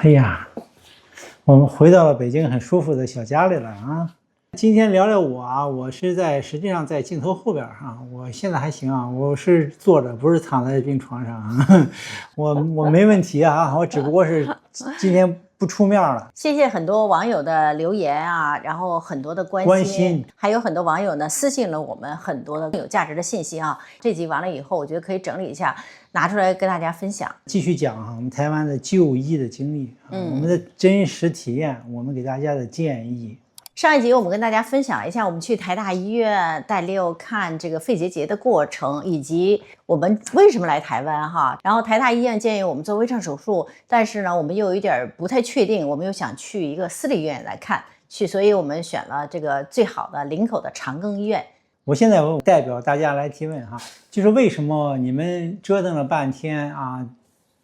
哎呀，我们回到了北京很舒服的小家里了啊。今天聊聊我啊，我是实际上在镜头后边啊，我现在还行啊，我是坐着，不是躺在病床上啊，我没问题啊，我只不过是今天不出面了。谢谢很多网友的留言啊，然后很多的关心，还有很多网友呢私信了我们很多的有价值的信息啊。这集完了以后，我觉得可以整理一下，拿出来跟大家分享。继续讲啊，我们台湾的就医的经历啊，我们的真实体验，我们给大家的建议。上一集我们跟大家分享了一下我们去台大医院带六看这个肺结节的过程，以及我们为什么来台湾哈。然后台大医院建议我们做微创手术，但是呢我们又有一点不太确定，我们又想去一个私立医院来看去，所以我们选了这个最好的林口的长庚医院。我现在代表大家来提问哈，就是为什么你们折腾了半天啊，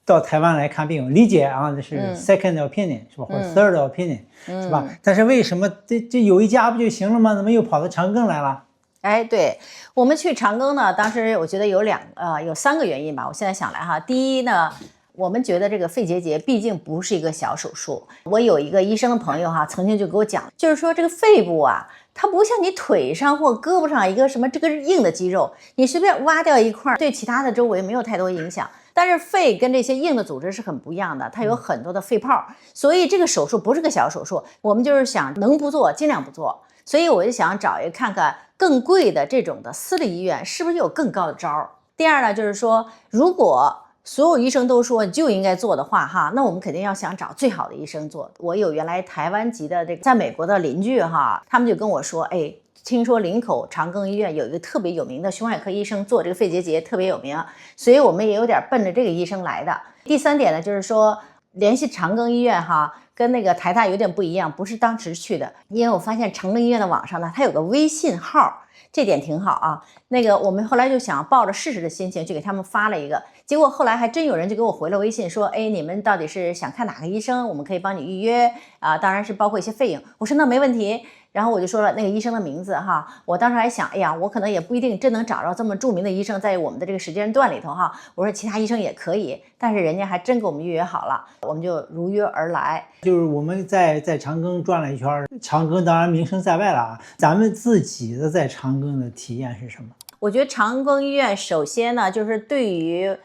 到台湾来看病，理解啊，这是 second opinion 是吧，或者 third opinion 是吧？但是为什么这有一家不就行了吗？怎么又跑到长庚来了？哎，对，我们去长庚呢，当时我觉得有3个原因吧。我现在想来哈，第一呢，我们觉得这个肺结节毕竟不是一个小手术。我有一个医生的朋友哈，曾经就给我讲，就是说这个肺部啊，它不像你腿上或胳膊上一个什么这个硬的肌肉，你随便挖掉一块，对其他的周围没有太多影响。但是肺跟这些硬的组织是很不一样的，它有很多的肺泡，所以这个手术不是个小手术。我们就是想能不做尽量不做，所以我就想找一个看看更贵的这种的私立医院是不是有更高的招。第二呢，就是说如果所有医生都说就应该做的话哈，那我们肯定要想找最好的医生做。我有原来台湾籍的这个在美国的邻居哈，他们就跟我说，哎，听说林口长庚医院有一个特别有名的胸外科医生做这个肺结节特别有名，所以我们也有点奔着这个医生来的。第三点呢，就是说联系长庚医院哈，跟那个台大有点不一样，不是当时去的，因为我发现长庚医院的网上呢，它有个微信号，这点挺好啊。那个我们后来就想抱着试试的心情，就给他们发了一个，结果后来还真有人就给我回了微信说，哎，你们到底是想看哪个医生？我们可以帮你预约啊，当然是包括一些费用。我说那没问题。然后我就说了那个医生的名字哈，我当时还想，哎呀，我可能也不一定真能找着这么著名的医生在我们的这个时间段里头哈。我说其他医生也可以，但是人家还真给我们预约好了，我们就如约而来。就是我们在长庚转了一圈，长庚当然名声在外了啊。咱们自己的在长庚的体验是什么？我觉得长庚医院首先呢，就是对于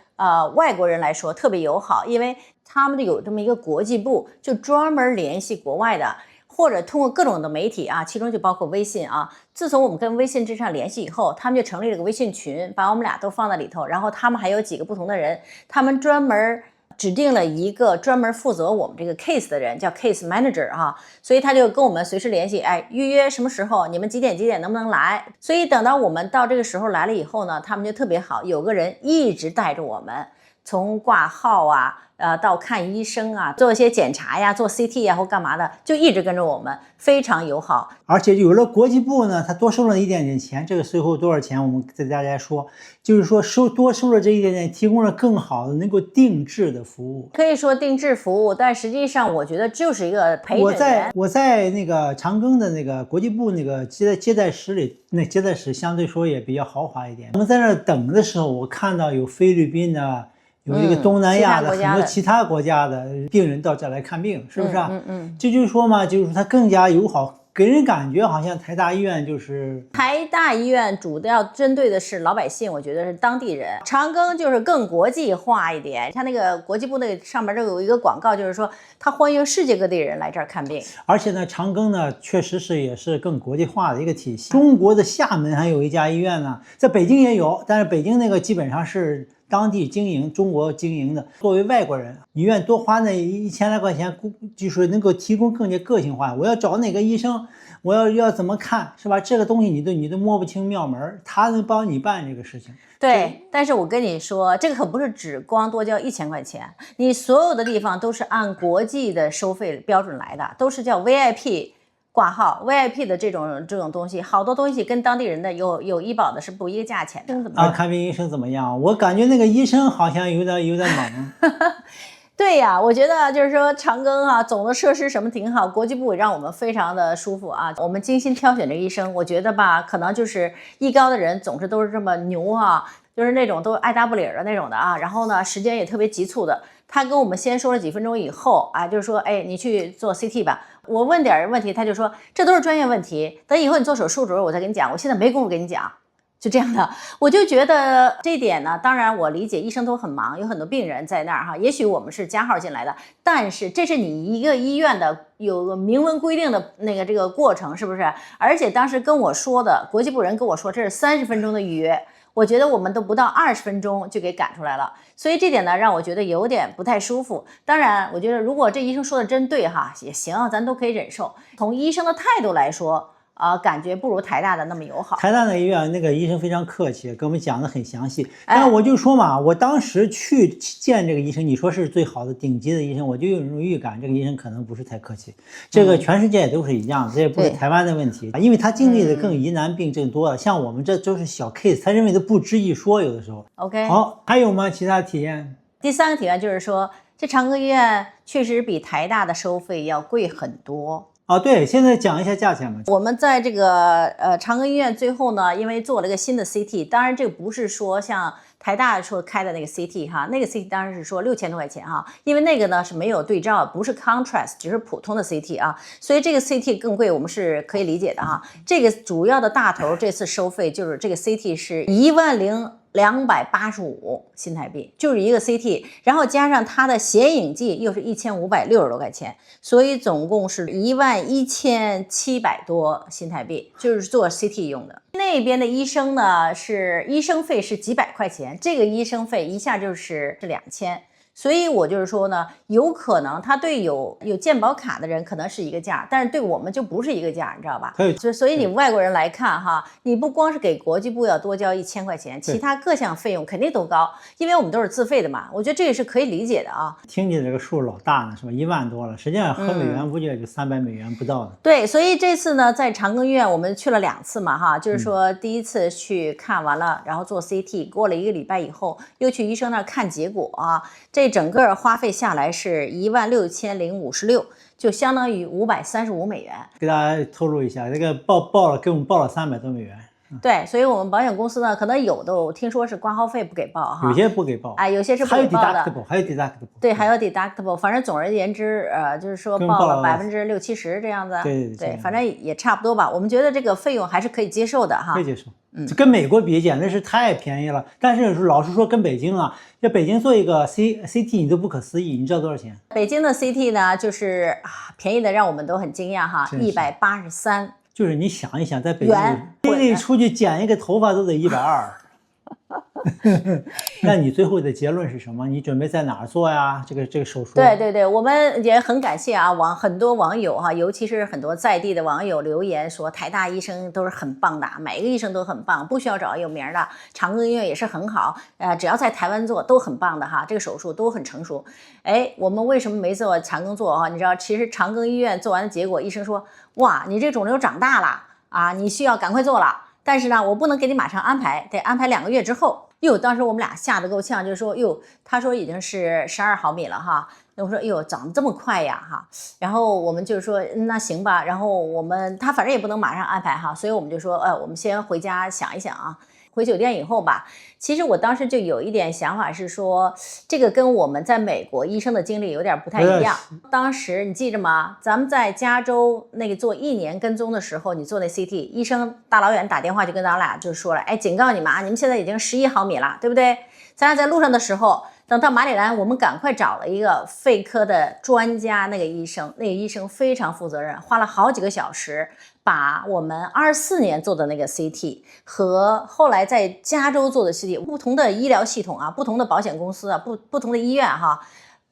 外国人来说特别友好，因为他们有这么一个国际部，就专门联系国外的。或者通过各种的媒体啊，其中就包括微信啊。自从我们跟微信之上联系以后，他们就成立了个微信群，把我们俩都放在里头。然后他们还有几个不同的人，他们专门指定了一个专门负责我们这个 case 的人，叫 case manager 啊。所以他就跟我们随时联系，哎，预约什么时候，你们几点能不能来？所以等到我们到这个时候来了以后呢，他们就特别好，有个人一直带着我们，从挂号啊。到看医生啊，做一些检查呀，做 CT 啊或干嘛的，就一直跟着我们，非常友好。而且有了国际部呢，他多收了一点点钱，这个税后多少钱，我们跟大家说，就是说多收了这一点点，提供了更好的能够定制的服务。可以说定制服务，但实际上我觉得就是一个陪诊员。我在那个长庚的那个国际部那个接待室里，那接待室相对说也比较豪华一点。我们在那等的时候，我看到有菲律宾的。有一个东南亚的很多其他国家的病人到这来看病，是不是啊？这就是说嘛，就是它更加友好，给人感觉好像台大医院就是台大医院主要针对的是老百姓，我觉得是当地人。长庚就是更国际化一点，它那个国际部那个上面就有一个广告，就是说它欢迎世界各地人来这儿看病。而且呢，长庚呢确实也是更国际化的一个体系。中国的厦门还有一家医院呢，在北京也有，但是北京那个基本上是当地经营，中国经营的。作为外国人，医院多花那1000来块钱，就是能够提供更加个性化。我要找哪个医生，我要怎么看，是吧？这个东西你都摸不清妙门，他能帮你办这个事情。对，但是我跟你说，这个可不是只光多交1000块钱，你所有的地方都是按国际的收费标准来的，都是叫 VIP。挂号 VIP 的这种东西，好多东西跟当地人的有医保的是不一个价钱的。啊，看病医生怎么样？我感觉那个医生好像有点猛。对呀，我觉得就是说长庚啊，总的设施什么挺好，国际部也让我们非常的舒服啊。我们精心挑选这个医生，我觉得吧，可能就是艺高的人总是都是这么牛啊，就是那种都爱答不理的那种的啊。然后呢，时间也特别急促的，他跟我们先说了几分钟以后啊，就是说，哎，你去做 CT 吧。我问点问题，他就说这都是专业问题，等以后你做手术的时候我再跟你讲，我现在没工夫跟你讲。就这样的，我就觉得这一点呢，当然我理解医生都很忙，有很多病人在那儿哈，也许我们是加号进来的，但是这是你一个医院的有个明文规定的这个过程，是不是？而且当时跟我说的国际部人跟我说这是30分钟的预约，我觉得我们都不到20分钟就给赶出来了，所以这点呢让我觉得有点不太舒服。当然，我觉得如果这医生说的真对哈，也行，咱都可以忍受。从医生的态度来说。感觉不如台大的那么友好。台大那医院那个医生非常客气，跟我们讲的很详细。但我就说嘛，我当时去见这个医生，你说是最好的顶级的医生，我就有一种预感，这个医生可能不是太客气。这个全世界都是一样的，这也不是台湾的问题，因为他经历的更疑难病症多了，像我们这都是小 case， 他认为都不值一说，有的时候。OK， 好，还有吗？其他体验？第3个体验就是说，这长庚医院确实比台大的收费要贵很多。对，现在讲一下价钱吧。我们在这个长庚医院最后呢，因为做了一个新的 CT， 当然这个不是说像台大说开的那个 CT 哈，那个 CT 当然是说6000多块钱哈，因为那个呢是没有对照，不是 contrast， 只是普通的 CT 啊，所以这个 CT 更贵，我们是可以理解的哈。这个主要的大头这次收费就是这个 CT 是10285新台币，就是一个 CT， 然后加上它的显影剂又是1560多块钱，所以总共是11700多新台币，就是做 CT 用的。那边的医生呢是医生费是几百块钱，这个医生费一下就是2000。所以我就是说呢，有可能他对有健保卡的人可能是一个价，但是对我们就不是一个价，你知道吧？所以你外国人来看哈，你不光是给国际部要多交1000块钱，其他各项费用肯定都高，因为我们都是自费的嘛。我觉得这个是可以理解的啊。听起来这个数老大呢，是吧？1万多了，实际上合美元估计也就300美元不到的。对，所以这次呢，在长庚医院我们去了2次嘛哈，就是说第一次去看完了，然后做 CT， 过了1个礼拜以后，又去医生那儿看结果啊。这整个花费下来是16056，就相当于535美元。给大家透露一下，这个给我们报了300多美元。对，所以我们保险公司呢，可能有的我听说是挂号费不给报哈，有些不给报，有些是不给报的，还有 deductible， 对，还有 deductible， 反正总而言之，就是说报了60%-70%这样子，对，反正也差不多吧。我们觉得这个费用还是可以接受的哈，可以接受。跟美国比简直是太便宜了，但是老实说跟北京啊，在北京做一个 CT 你都不可思议，你知道多少钱？北京的 CT 呢，就是便宜的让我们都很惊讶哈，183。就是你想一想，在北京你出去剪一个头发都得120。那你最后的结论是什么？你准备在哪儿做呀？这个手术？对，我们也很感谢啊，很多网友哈，尤其是很多在地的网友留言说，台大医生都是很棒的，每个医生都很棒，不需要找有名的。长庚医院也是很好，只要在台湾做都很棒的哈，这个手术都很成熟。我们为什么没做长庚做哈？你知道，其实长庚医院做完的结果，医生说，哇，你这肿瘤长大了啊，你需要赶快做了。但是呢，我不能给你马上安排，得安排2个月之后。当时我们俩吓得够呛，就是说，他说已经是12毫米了哈。那我说，长得这么快呀哈。然后我们就是说，那行吧。然后他反正也不能马上安排哈，所以我们就说，我们先回家想一想啊。回酒店以后吧，其实我当时就有一点想法是说，这个跟我们在美国医生的经历有点不太一样。当时你记着吗？咱们在加州那个做1年跟踪的时候，你做那 CT， 医生大老远打电话就跟咱俩就说了，警告你们啊，你们现在已经11毫米了，对不对？咱俩在路上的时候，等到马里兰，我们赶快找了一个肺科的专家，那个医生非常负责任，花了好几个小时，把我们24年做的那个 CT 和后来在加州做的 CT， 不同的医疗系统啊，不同的保险公司啊，不同的医院哈，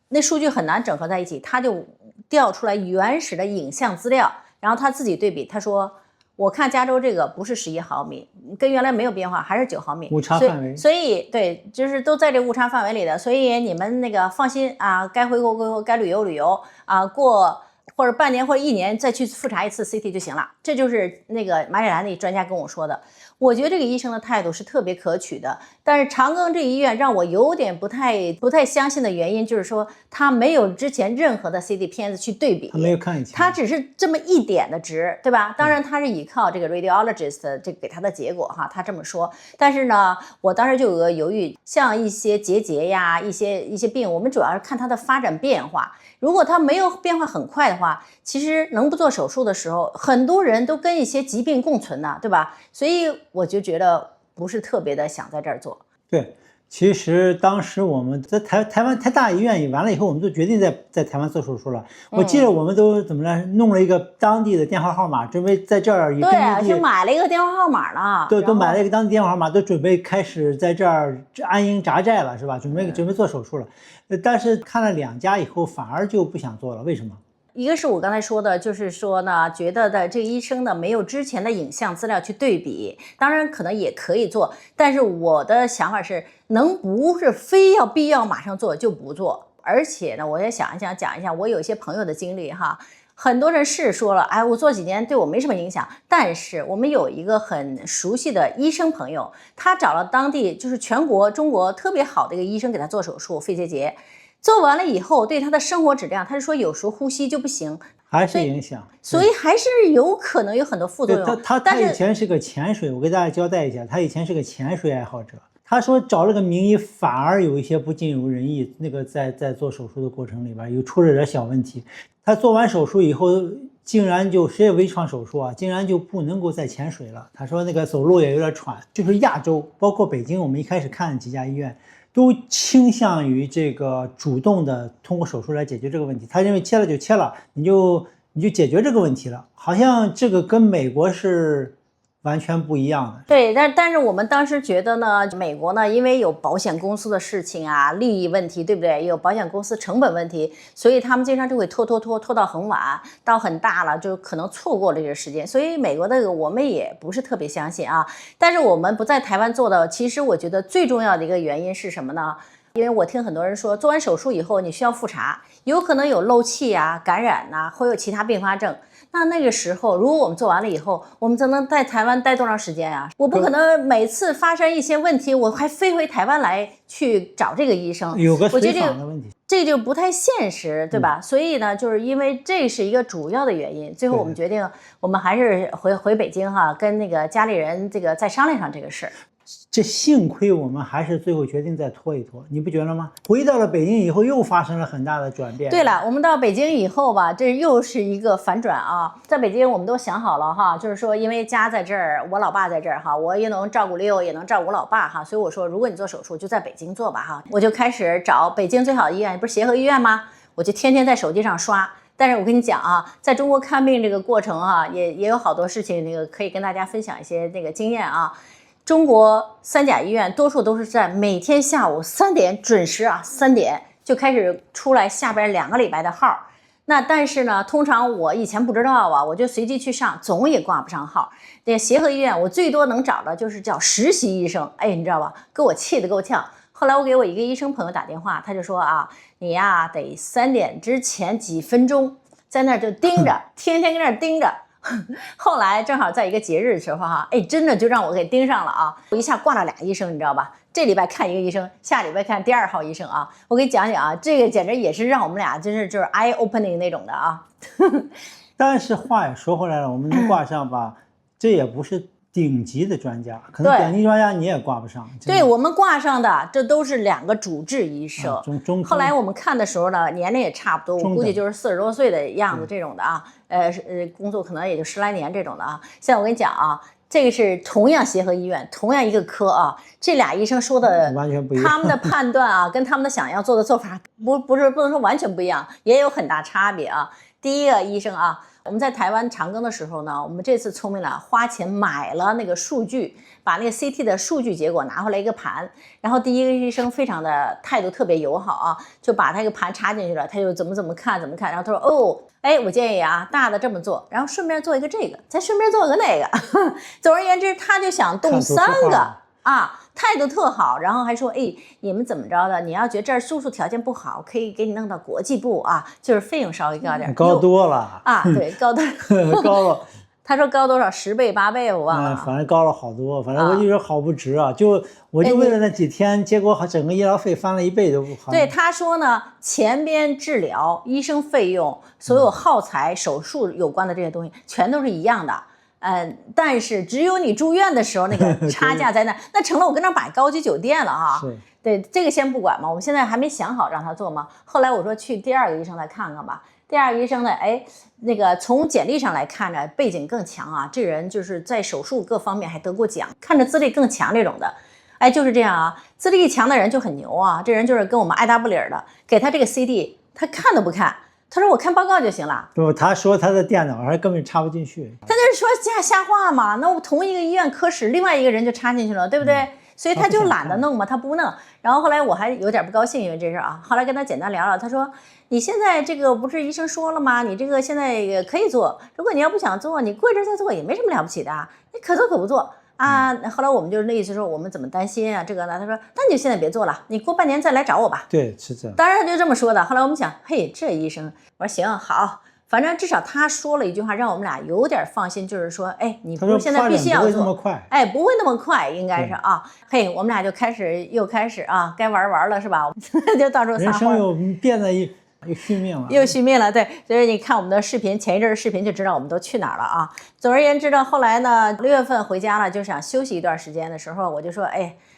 那数据很难整合在一起，他就调出来原始的影像资料，然后他自己对比，他说，我看加州这个不是11毫米，跟原来没有变化，还是9毫米，误差范围。所以对，就是都在这误差范围里的，所以你们那个放心啊，该回国归国，该旅游旅游啊，过或者半年或者1年再去复查一次 CT 就行了。这就是那个马里兰那专家跟我说的。我觉得这个医生的态度是特别可取的。但是长庚这医院让我有点不太相信的原因，就是说他没有之前任何的 CT 片子去对比，他没有看以前，他只是这么一点的值，对吧？当然他是依靠这个 radiologist 这给他的结果哈，他这么说。但是呢，我当时就有个犹豫，像一些结节呀，一些病，我们主要是看它的发展变化。如果它没有变化很快的话，其实能不做手术的时候，很多人都跟一些疾病共存呢，对吧？所以我就觉得不是特别的想在这儿做。对，其实当时我们在台湾台大医院完了以后，我们就决定在台湾做手术了。我记得我们都怎么来弄了一个当地的电话号码，准备在这儿以对啊，就买了一个电话号码呢，都买了一个当地电话号码，都准备开始在这儿安营扎寨了，是吧？准备做手术了。但是看了2家以后，反而就不想做了，为什么？一个是我刚才说的，就是说呢，觉得的这个医生呢没有之前的影像资料去对比，当然可能也可以做，但是我的想法是，不是非要必要马上做就不做。而且呢，我也讲一下我有一些朋友的经历哈。很多人是说了，哎，我做几年对我没什么影响，但是我们有一个很熟悉的医生朋友，他找了当地就是全国中国特别好的一个医生给他做手术肺结节，做完了以后对他的生活质量，他是说有时候呼吸就不行，还是影响，所以还是有可能有很多副作用。他以前是个潜水，我给大家交代一下，他以前是个潜水爱好者。他说找了个名医，反而有一些不尽如人意。那个在做手术的过程里边，出了点小问题。他做完手术以后，竟然是微创手术啊，竟然就不能够再潜水了。他说那个走路也有点喘。就是亚洲，包括北京，我们一开始看几家医院，都倾向于这个主动的通过手术来解决这个问题。他认为切了就切了，你就解决这个问题了。好像这个跟美国是完全不一样的。对，但是我们当时觉得呢，美国呢，因为有保险公司的事情啊，利益问题，对不对？有保险公司成本问题，所以他们经常就会拖到很晚，到很大了，就可能错过了这个时间。所以美国的我们也不是特别相信啊。但是我们不在台湾做的，其实我觉得最重要的一个原因是什么呢？因为我听很多人说，做完手术以后你需要复查，有可能有漏气啊、感染啊，会有其他并发症。那个时候，如果我们做完了以后，我们才能在台湾待多长时间呀？我不可能每次发生一些问题，我还飞回台湾来去找这个医生，有个随访的问题，这就不太现实，对吧？所以呢，就是因为这是一个主要的原因，最后我们决定，我们还是回北京哈，跟那个家里人再商量上这个事儿。这幸亏我们还是最后决定再拖一拖，你不觉得吗？回到了北京以后，又发生了很大的转变。对了，我们到北京以后吧，这又是一个反转啊！在北京，我们都想好了哈，就是说，因为家在这儿，我老爸在这儿哈，我也能照顾六，也能照顾我老爸哈，所以我说，如果你做手术，就在北京做吧哈。我就开始找北京最好的医院，不是协和医院吗？我就天天在手机上刷。但是我跟你讲啊，在中国看病这个过程啊，也有好多事情，那个可以跟大家分享一些那个经验啊。中国三甲医院多数都是在每天下午3点准时啊，3点就开始出来下边2个礼拜的号。那但是呢，通常我以前不知道啊，我就随机去上，总也挂不上号。这协和医院我最多能找的就是叫实习医生，哎，你知道吧？给我气得够呛。后来我给我一个医生朋友打电话，他就说啊，你呀得3点之前几分钟在那儿就盯着，天天跟那儿盯着。后来正好在一个节日的时候哈，哎，真的就让我给盯上了啊！我一下挂了2医生，你知道吧？这礼拜看一个医生，下礼拜看第2号医生啊！我给你讲讲啊，这个简直也是让我们俩就是 eye opening 那种的啊。但是话也说回来了，我们能挂上吧，这也不是顶级的专家，可能顶级专家你也挂不上。对，我们挂上的这都是2个主治医生。后来我们看的时候呢，年龄也差不多，我估计就是40多岁的样子这种的啊。工作可能也就10来年这种的啊。现在我跟你讲啊，这个是同样协和医院，同样一个科啊，这俩医生说的完全不一样，他们的判断啊，跟他们的想要做的做法不能说完全不一样，也有很大差别啊。第一个医生啊，我们在台湾长庚的时候呢，我们这次聪明了，花钱买了那个数据，把那个 CT 的数据结果拿回来一个盘，然后第一个医生非常的态度特别友好啊，就把他一个盘插进去了，他就怎么看，然后他说哦，哎，我建议啊，大的这么做，然后顺便做一个这个，再顺便做个那个，总而言之，他就想动3个啊。态度特好，然后还说，哎，你们怎么着的？你要觉得这儿住宿条件不好，可以给你弄到国际部啊，就是费用稍微高点，高多了啊，对，高多高了。他说高多少，10倍8倍我忘了。反正高了好多，反正我就说好不值啊！我就为了那几天，结果整个医疗费翻了1倍都不好。对，他说呢，前边治疗、医生费用、所有耗材、手术有关的这些东西，全都是一样的。但是只有你住院的时候，那个差价在那，那成了我跟那买高级酒店了哈。是。对，这个先不管嘛，我们现在还没想好让他做嘛。后来我说去第二个医生来看看吧。第二个医生呢，那个从简历上来看着背景更强啊，这人就是在手术各方面还得过奖，看着资历更强这种的。就是这样啊，资历强的人就很牛啊。这人就是跟我们爱答不理的，给他这个 CD， 他看都不看。他说我看报告就行了。不，他说他的电脑上根本插不进去。他就是说瞎话嘛。那我同一个医院科室，另外一个人就插进去了，对不对？所以他就懒得弄嘛，他不弄。然后后来我还有点不高兴，因为这事啊。后来跟他简单聊聊，他说你现在这个不是医生说了吗？你这个现在也可以做，如果你要不想做，你过一阵再做也没什么了不起的，你可做可不做啊。后来我们就是那意思说我们怎么担心啊这个呢？他说那你就现在别做了，你过半年再来找我吧。对，是这样。当然他就这么说的。后来我们想，嘿，这医生，我说行好。反正至少他说了一句话，让我们俩有点放心，就是说，你不是现在必须要做，不会那么快，应该是啊。嘿，我们俩就又开始啊，该玩了是吧？就到时候人生又变得又续命了，又续命了。对，所以你看我们的视频，前一阵视频就知道我们都去哪儿了啊。总而言之呢，后来呢，6月份回家了，就想休息一段时间的时候，我就说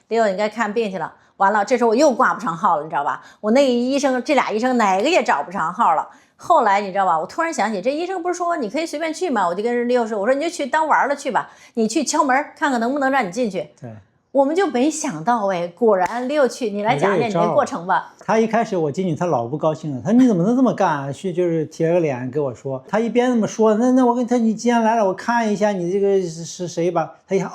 ，Leo你该看病去了。完了，这时候我又挂不上号了，你知道吧？我那医生，这俩医生哪个也找不上号了。后来你知道吧？我突然想起，这医生不是说你可以随便去吗？我就跟Leo说，我说你就去当玩了去吧，你去敲门看看能不能让你进去。对，我们就没想到果然Leo去，你来讲讲你这过程吧。他一开始我进去，他老不高兴了，他说你怎么能这么干？就是铁了个脸跟我说，他一边这么说，那我跟他，你既然来了，我看一下你这个是谁吧。他一看，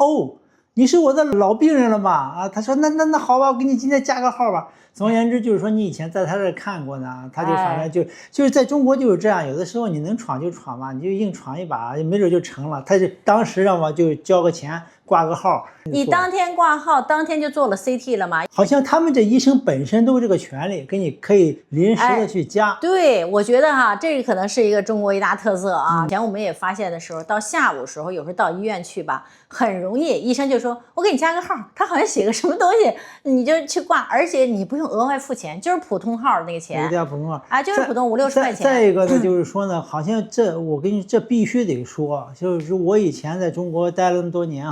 你是我的老病人了嘛？他说那好吧，我给你今天加个号吧。总而言之就是说你以前在他这儿看过呢，他就反正就是在中国就是这样，有的时候你能闯就闯嘛，你就硬闯一把，没准就成了。他就当时让我就交个钱挂个号。你当天挂号，当天就做了 CT 了吗？好像他们这医生本身都有这个权利，给你可以临时的去加。对，我觉得这个可能是一个中国一大特色啊。以前我们也发现的时候，到下午时候，有时候到医院去吧，很容易医生就说我给你加个号，他好像写个什么东西，你就去挂，而且你不用额外付钱，就是普通号那个钱，普通号就是普通50-60块钱。再一个呢，就是说呢，好像我跟你这必须得说，就是我以前在中国待了那么多年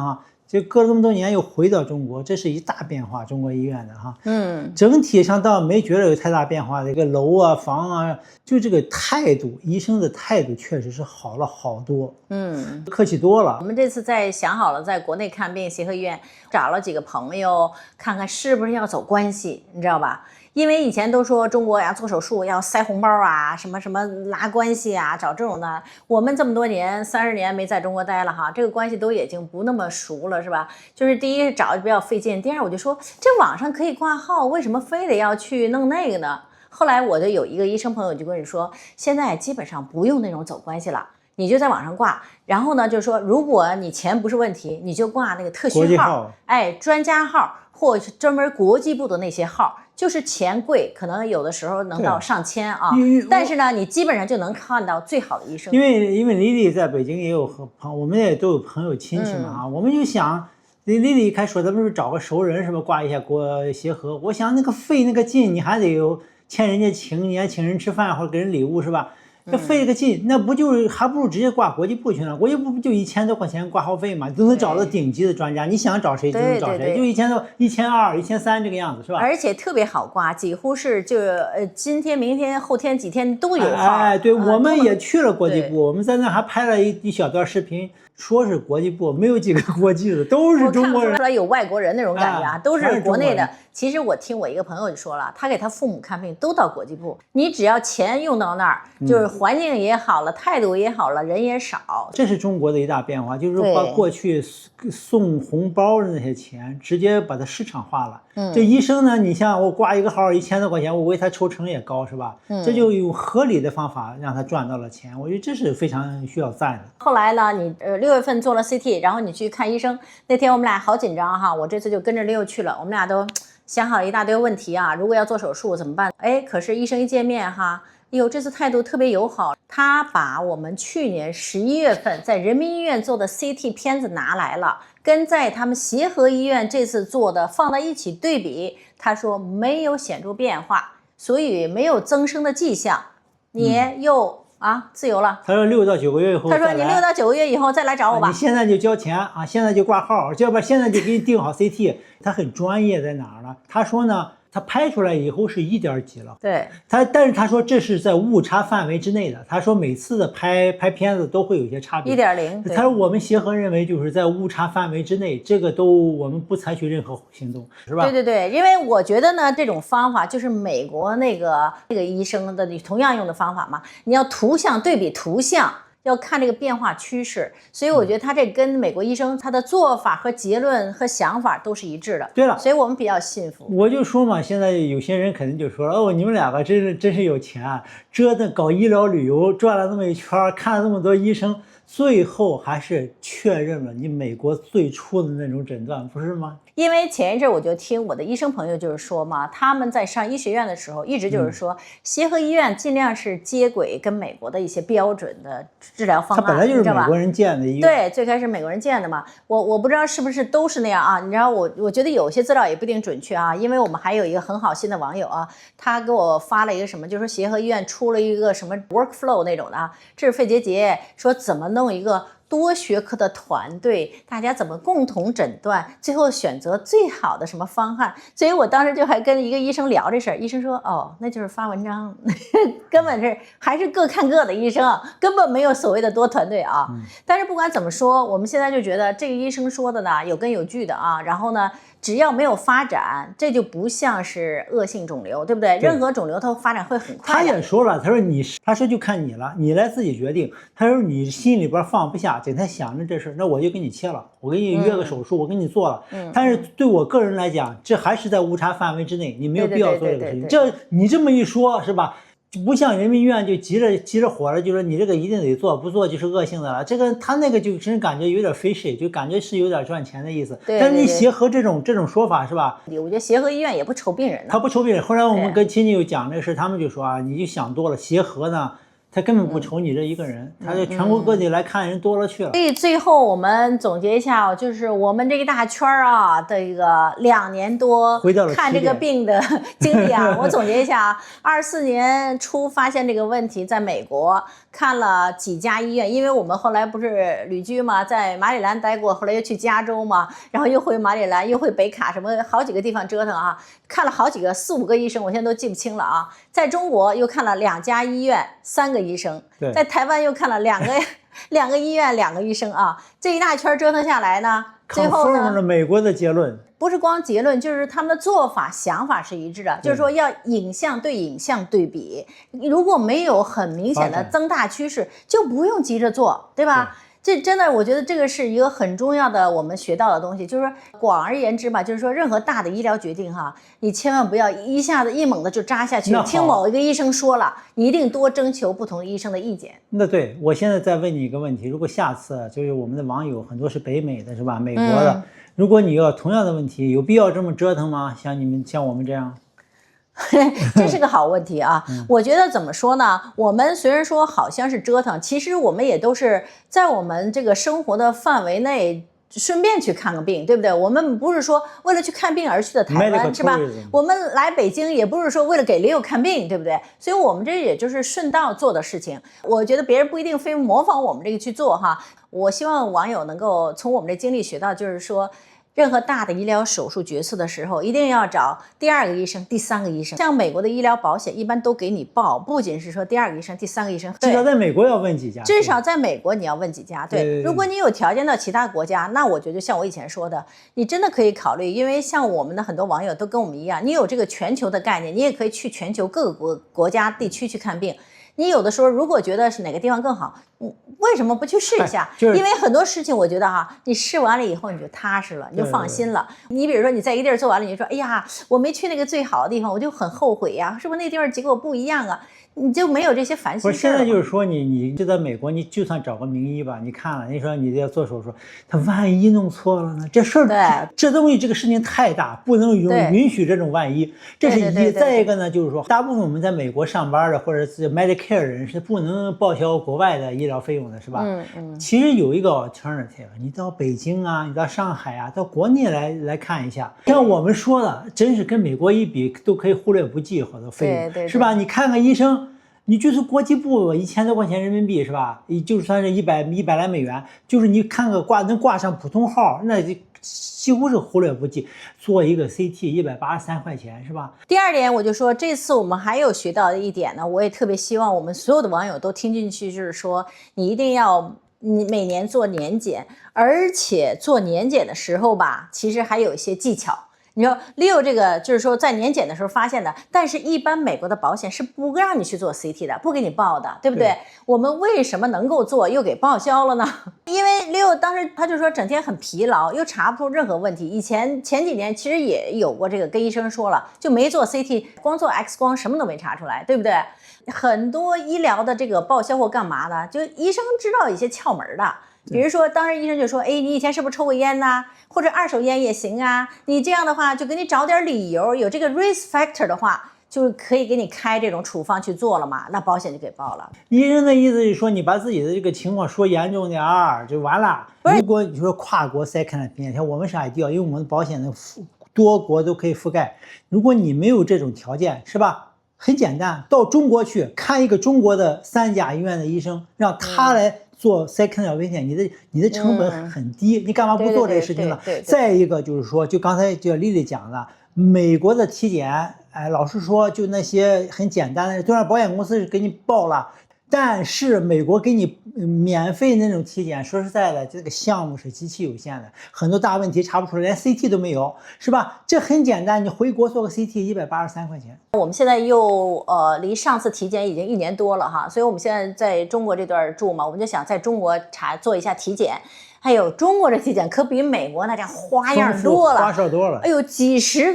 就隔了这么多年又回到中国，这是一大变化，中国医院的整体上倒没觉得有太大变化，这个楼啊房啊，就这个态度，医生的态度确实是好了好多，客气多了。我们这次想好了在国内看病，协和医院找了几个朋友，看看是不是要走关系，你知道吧？因为以前都说中国呀做手术要塞红包啊，什么什么拉关系啊，找这种的。我们这么多年30年没在中国待了这个关系都已经不那么熟了，是吧？就是第一是找的比较费劲，第二我就说这网上可以挂号，为什么非得要去弄那个呢？后来我就有一个医生朋友就跟你说，现在基本上不用那种走关系了。你就在网上挂，然后呢，就是说，如果你钱不是问题，你就挂那个特需号，专家号或专门国际部的那些号，就是钱贵，可能有的时候能到上千啊。但是呢，你基本上就能看到最好的医生。因为丽丽在北京也有我们也都有朋友亲戚嘛我们就想，丽丽一开始说咱们是找个熟人是吧，挂一下协和。我想那个费那个劲，你还得有欠人家情，你还请人吃饭或者给人礼物是吧？这费个劲，那不就是还不如直接挂国际部去了？国际部不就1000多块钱挂号费嘛，都能找到顶级的专家，你想找谁就能找谁，就1000多、1200、1300这个样子是吧？而且特别好挂，几乎是今天、明天、后天几天都有号。对，我们也去了国际部，我们在那还拍了一小段视频。说是国际部，没有几个国际的，都是中国人。看出来有外国人那种感觉都是国内的。其实我听我一个朋友就说了，他给他父母看病都到国际部，你只要钱用到那儿，就是环境也好了，态度也好了，人也少。这是中国的一大变化，就是把过去送红包的那些钱直接把它市场化了。这医生呢，你像我挂一个号1000多块钱，我为他抽成也高是吧？这就用合理的方法让他赚到了钱，我觉得这是非常需要赞的。后来呢，你6月份做了 CT， 然后你去看医生，那天我们俩好紧张我这次就跟着Leo去了，我们俩都想好了一大堆问题如果要做手术怎么办？可是医生一见面哟，这次态度特别友好，他把我们去年11月份在人民医院做的 CT 片子拿来了，跟在他们协和医院这次做的放在一起对比，他说没有显著变化，所以没有增生的迹象，你又自由了。他说6到9个月以后，他说你6到9个月以后再来找我吧。你现在就交钱啊，现在就挂号，要不然现在就给你定好 CT。他很专业在哪儿呢？他说呢，他拍出来以后是1点几了。对，但是他说这是在误差范围之内的。他说每次的拍片子都会有一些差别。1.0。他说我们协和认为就是在误差范围之内，这个我们不采取任何行动，是吧？对对对，因为我觉得呢，这种方法就是美国那个医生的同样用的方法嘛，你要图像对比图像。要看这个变化趋势，所以我觉得他这跟美国医生他的做法和结论和想法都是一致的。对了，所以我们比较信服。我就说嘛，现在有些人肯定就说了，哦，你们两个真是有钱啊，折腾搞医疗旅游转了那么一圈，看了那么多医生，最后还是确认了你美国最初的那种诊断，不是吗？因为前一阵我就听我的医生朋友就是说嘛，他们在上医学院的时候，一直就是说，协和医院尽量是接轨跟美国的一些标准的治疗方案。它本来就是美国人建的医院。对，最开始美国人建的嘛。我不知道是不是都是那样啊？你知道我觉得有些资料也不一定准确啊，因为我们还有一个很好心的网友啊，他给我发了一个什么，就是说协和医院出了一个什么 workflow 那种的啊，治肺结节，说怎么弄一个多学科的团队，大家怎么共同诊断，最后选择最好的什么方案。所以我当时就还跟一个医生聊这事儿，医生说哦，那就是发文章，根本是还是各看各的医生，根本没有所谓的多团队啊。但是不管怎么说，我们现在就觉得这个医生说的呢有根有据的啊，然后呢只要没有发展，这就不像是恶性肿瘤，对不对？任何肿瘤它发展会很快的。他也说了，他说就看你了，你来自己决定。他说你心里边放不下，整天想着这事，那我就给你切了，我给你约个手术，我给你做了。但是对我个人来讲，这还是在误差范围之内，你没有必要做这个事情。这你这么一说，是吧？不像人民医院就急着火了，就说你这个一定得做，不做就是恶性的了。这个他那个就真感觉有点 fishy， 就感觉是有点赚钱的意思。对，但是你协和这种说法是吧？我觉得协和医院也不愁病人呢。他不愁病人。后来我们跟亲戚又讲这个事，他们就说啊，你就想多了，协和呢。他根本不愁你这一个人，他就全国各地来看人多了去了。所以最后我们总结一下，就是我们这一大圈啊，这个2年多看这个病的经历啊，我总结一下，24年初发现这个问题，在美国看了几家医院，因为我们后来不是旅居嘛，在马里兰待过，后来又去加州嘛，然后又回马里兰，又回北卡，什么好几个地方折腾啊，看了好几个4、5个医生，我现在都记不清了啊。在中国又看了2家医院，3个医生，在台湾又看了2个医院2个医生啊，这一大圈折腾下来呢，最后呢，了美国的结论，不是光结论，就是他们的做法想法是一致的，就是说要影像对影像对比，如果没有很明显的增大趋势，就不用急着做，对吧？这真的，我觉得这个是一个很重要的我们学到的东西，就是说广而言之吧，就是说任何大的医疗决定哈，你千万不要一下子一猛的就扎下去，听某一个医生说了，你一定多征求不同医生的意见。那对，我现在再问你一个问题，如果下次就是我们的网友很多是北美的是吧，美国的，如果你要同样的问题，有必要这么折腾吗？像我们这样？这是个好问题啊！我觉得怎么说呢？我们虽然说好像是折腾，其实我们也都是在我们这个生活的范围内顺便去看个病，对不对？我们不是说为了去看病而去的台湾，是吧？我们来北京也不是说为了给驴友看病，对不对？所以我们这也就是顺道做的事情。我觉得别人不一定非模仿我们这个去做哈。我希望网友能够从我们这经历学到，就是说，任何大的医疗手术决策的时候，一定要找第2个医生、第3个医生。像美国的医疗保险一般都给你报，不仅是说第2个医生、第3个医生，至少在美国要问几家。至少在美国你要问几家。对，如果你有条件到其他国家，那我觉得像我以前说的，你真的可以考虑，因为像我们的很多网友都跟我们一样，你有这个全球的概念，你也可以去全球各个国家地区去看病。你有的时候如果觉得是哪个地方更好，为什么不去试一下？就是因为很多事情，我觉得哈，你试完了以后你就踏实了，你就放心了。你比如说你在一个地儿做完了，你就说，哎呀，我没去那个最好的地方，我就很后悔呀，是不是那地方结果不一样啊？你就没有这些烦心事。现在就是说你就在美国，你就算找个名医吧，你看了，你说你要做手术，他万一弄错了呢？这事儿，这东西这个事情太大，不能允许这种万一。这是一。再一个呢，就是说，大部分我们在美国上班的或者是 Medicare 人是不能报销国外的医疗费用的，是吧？其实有一个 alternative， 你到北京啊，你到上海啊，到国内来看一下，像我们说的，真是跟美国一比，都可以忽略不计好多费用，是吧？你看看医生。你就是国际部1000多块钱人民币是吧？就算是100来美元，就是你看个能挂上普通号，那几乎是忽略不计。做一个 CT183块钱是吧？第二点，我就说这次我们还有学到的一点呢，我也特别希望我们所有的网友都听进去，就是说你一定要每年做年检，而且做年检的时候吧，其实还有一些技巧。你说Leo这个就是说在年检的时候发现的，但是一般美国的保险是不让你去做 CT 的，不给你报的，对不对？我们为什么能够做又给报销了呢？因为Leo当时他就说整天很疲劳，又查不出任何问题。前几年其实也有过这个，跟医生说了，就没做 CT， 光做 X 光什么都没查出来，对不对？很多医疗的这个报销或干嘛的，就医生知道一些窍门的。比如说，当时医生就说：“哎，你以前是不是抽过烟呐？或者二手烟也行啊。你这样的话，就给你找点理由，有这个 risk factor 的话，就可以给你开这种处方去做了嘛。那保险就给报了。”医生的意思是说，你把自己的这个情况说严重点儿就完了。如果你说跨国 second opinion， 像我们是 ideal， 因为我们的保险的多国都可以覆盖。如果你没有这种条件，是吧？很简单，到中国去看一个中国的3甲医院的医生，让他来做 second opinion， 你的成本很低，你干嘛不做这个事情呢？再一个就是说，就刚才就丽丽讲的，美国的体检，哎，老实说，就那些很简单的，虽然保险公司是给你报了。但是美国给你免费那种体检，说实在的，这个项目是极其有限的，很多大问题查不出来，连 CT 都没有，是吧？这很简单，你回国做个 CT183块钱。我们现在又离上次体检已经1年多了哈，所以我们现在在中国这段住嘛，我们就想在中国做一下体检。还有中国的体检可比美国那家花样多了，花哨多了。哎呦，几十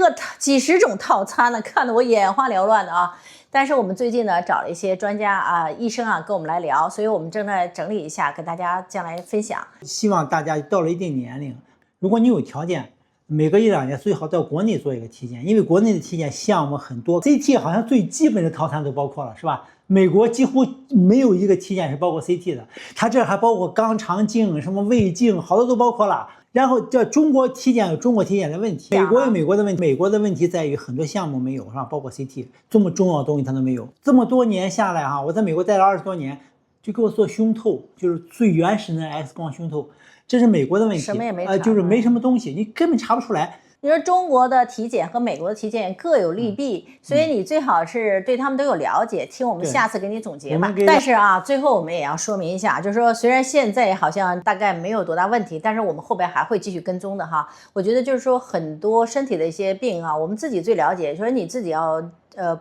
种套餐呢，看得我眼花缭乱的啊。但是我们最近呢找了一些专家啊、医生啊跟我们来聊，所以我们正在整理一下，跟大家将来分享。希望大家到了一定年龄，如果你有条件，每隔1-2年最好到国内做一个体检，因为国内的体检项目很多 ，CT 好像最基本的套餐都包括了，是吧？美国几乎没有一个体检是包括 CT 的，它这还包括肛肠镜、什么胃镜，好多都包括了。然后这中国体检有中国体检的问题，美国有美国的问题，美国的问题在于很多项目没有，是吧？包括 CT 这么重要的东西它都没有。这么多年下来哈，我在美国待了20多年，就给我做胸透，就是最原始的 X 光胸透，这是美国的问题，什么也没查，就是没什么东西，你根本查不出来。你说中国的体检和美国的体检各有利弊，所以你最好是对他们都有了解，听我们下次给你总结吧。但是啊，最后我们也要说明一下，就是说虽然现在好像大概没有多大问题，但是我们后边还会继续跟踪的哈。我觉得就是说很多身体的一些病啊，我们自己最了解，就是你自己要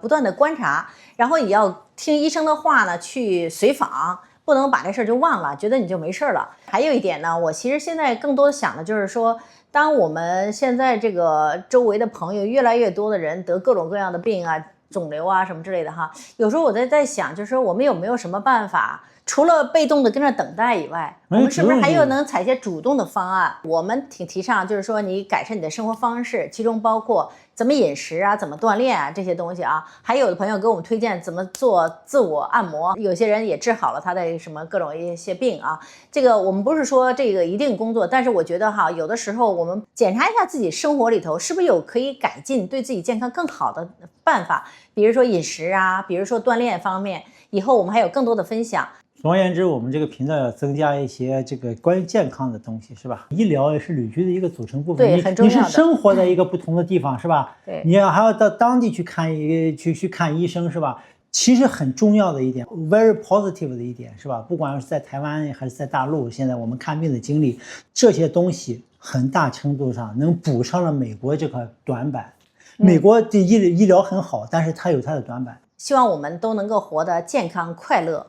不断的观察，然后也要听医生的话呢，去随访。不能把这事儿就忘了，觉得你就没事了。还有一点呢，我其实现在更多想的就是说，当我们现在这个周围的朋友越来越多的人得各种各样的病啊、肿瘤啊什么之类的哈，有时候我在想，就是说我们有没有什么办法，除了被动的跟着等待以外，我们是不是还有能采一些主动的方案？我们挺提倡，就是说你改善你的生活方式，其中包括怎么饮食啊，怎么锻炼啊，这些东西啊。还有的朋友给我们推荐怎么做自我按摩，有些人也治好了他的什么各种一些病啊。这个我们不是说这个一定工作，但是我觉得哈，有的时候我们检查一下自己生活里头是不是有可以改进、对自己健康更好的办法，比如说饮食啊，比如说锻炼方面，以后我们还有更多的分享。总而言之，我们这个频道要增加一些这个关于健康的东西，是吧？医疗也是旅居的一个组成部分，对，很重要的。你是生活在一个不同的地方，是吧？对，你还要到当地去看医生，是吧？其实很重要的一点 ，very positive 的一点，是吧？不管是在台湾还是在大陆，现在我们看病的经历，这些东西很大程度上能补上了美国这块短板。美国的医疗很好，但是它有它的短板。希望我们都能够活得健康快乐。